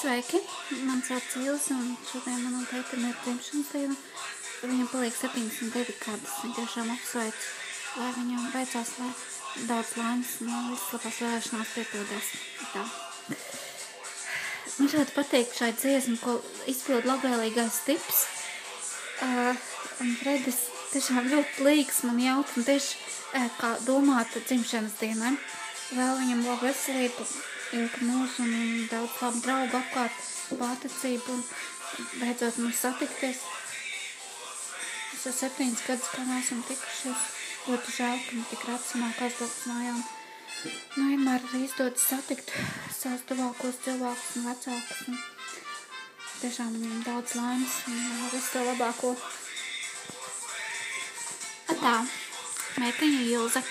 Sveiki, man sauc Ilze, un šodien manam tētim ir dzimšanas diena. Viņam paliek 72 gadus, viņa tiešām apsveic, lai viņam veicās, lai daudz laimes un viss labās vēlēšanās piepildies. Tā. Man šādi patīk šai dziesmu, ko izpild labvēlīgais tips. Un Fredis tiešām ļoti līgs man jaut un tieši kā domāt dzimšanas dienai. Vēl viņam labu veselību, ilgu mūžu un daudz labu draugu apkārt, paticību un beidzot mums satikties. Es jau 7 gadus, kā neesam tikušies, ļoti žēl, ka man tik racamāk aizbraukt mājām. Vienmēr ir izdodas satikt savus tuvākos cilvēkus un vecākus. Un tiešām viņam daudz laimes un visu to labāko. Tā, meitiņa Ilze.